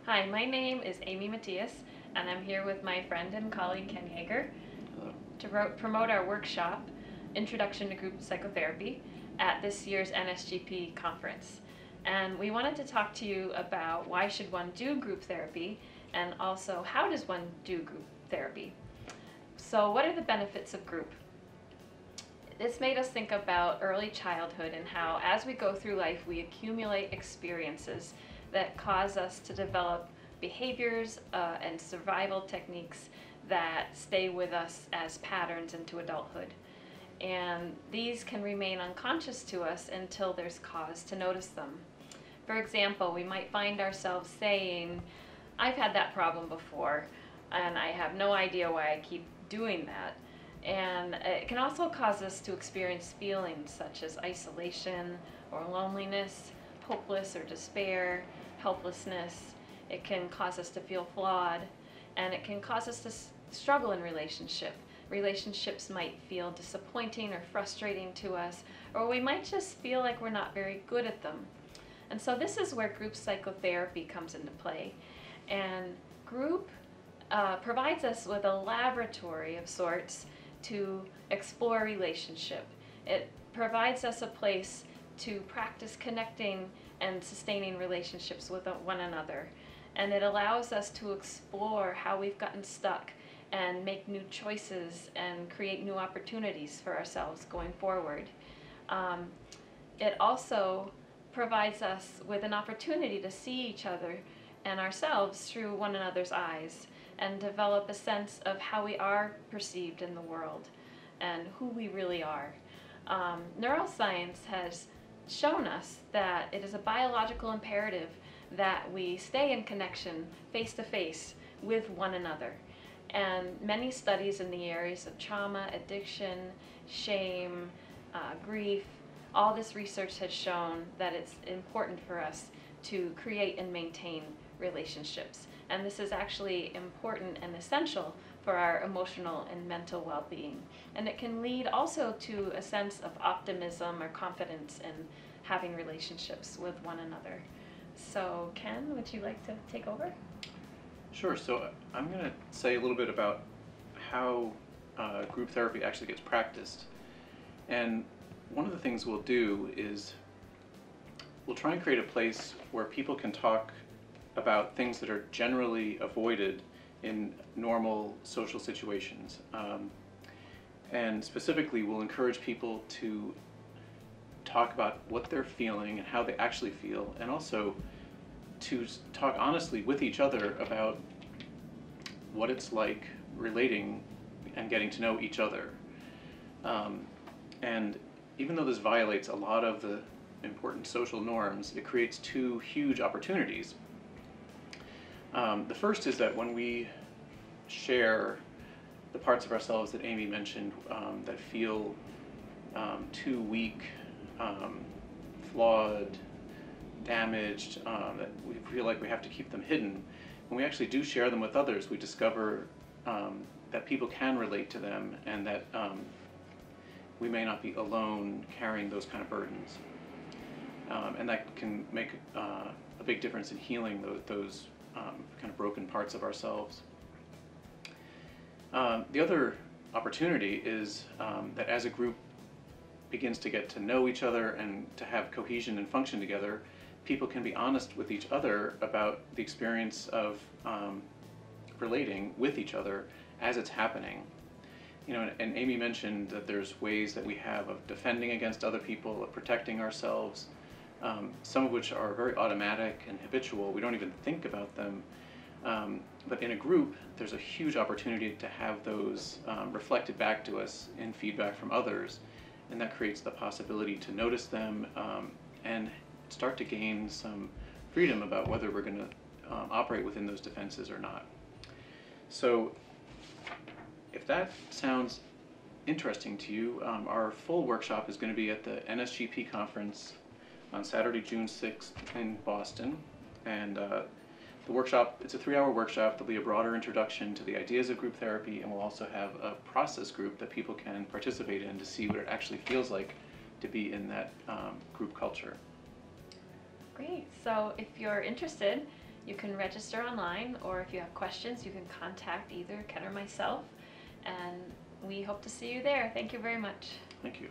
Hi, my name is Amy Matias, and I'm here with my friend and colleague Ken Jaeger to promote our workshop, Introduction to Group Psychotherapy, at this year's NSGP conference. And we wanted to talk to you about why should one do group therapy, and also how does one do group therapy. So what are the benefits of group? This made us think about early childhood and how as we go through life we accumulate experiences that cause us to develop behaviors and survival techniques that stay with us as patterns into adulthood. And these can remain unconscious to us until there's cause to notice them. For example, we might find ourselves saying, "I've had that problem before, and I have no idea why I keep doing that." And it can also cause us to experience feelings such as isolation or loneliness, hopeless or despair, helplessness. It can cause us to feel flawed, and it can cause us to struggle in relationship. Relationships might feel disappointing or frustrating to us, or we might just feel like we're not very good at them. And so this is where group psychotherapy comes into play. And group provides us with a laboratory of sorts to explore relationship. It provides us a place to practice connecting and sustaining relationships with one another. And it allows us to explore how we've gotten stuck and make new choices and create new opportunities for ourselves going forward. It also provides us with an opportunity to see each other and ourselves through one another's eyes and develop a sense of how we are perceived in the world and who we really are. Neuroscience has shown us that it is a biological imperative that we stay in connection face to face with one another. And many studies in the areas of trauma, addiction, shame, grief, all this research has shown that it's important for us to create and maintain relationships. And this is actually important and essential for our emotional and mental well-being. And it can lead also to a sense of optimism or confidence in having relationships with one another. So Ken, would you like to take over? Sure. So I'm going to say a little bit about how group therapy actually gets practiced. And one of the things we'll do is we'll try and create a place where people can talk about things that are generally avoided in normal social situations. And specifically, we'll encourage people to talk about what they're feeling and how they actually feel, and also to talk honestly with each other about what it's like relating and getting to know each other. And even though this violates a lot of the important social norms, it creates two huge opportunities. The first is that when we share the parts of ourselves that Amy mentioned that feel too weak, flawed, damaged, that we feel like we have to keep them hidden, when we actually do share them with others, we discover that people can relate to them, and that we may not be alone carrying those kind of burdens. And that can make a big difference in healing those kind of broken parts of ourselves. The other opportunity is that as a group begins to get to know each other and to have cohesion and function together, people can be honest with each other about the experience of relating with each other as it's happening. You know, and Amy mentioned that there's ways that we have of defending against other people, of protecting ourselves, some of which are very automatic and habitual. We don't even think about them. But in a group, there's a huge opportunity to have those reflected back to us in feedback from others, and that creates the possibility to notice them and start to gain some freedom about whether we're going to operate within those defenses or not. So if that sounds interesting to you, our full workshop is going to be at the NSGP conference on Saturday, June 6th in Boston. And the workshop, it's a 3-hour workshop. There'll be a broader introduction to the ideas of group therapy, and we'll also have a process group that people can participate in to see what it actually feels like to be in that group culture. Great. So if you're interested, You can register online, or if you have questions, you can contact either Ken or myself, and we hope to see you there. Thank you very much. Thank you.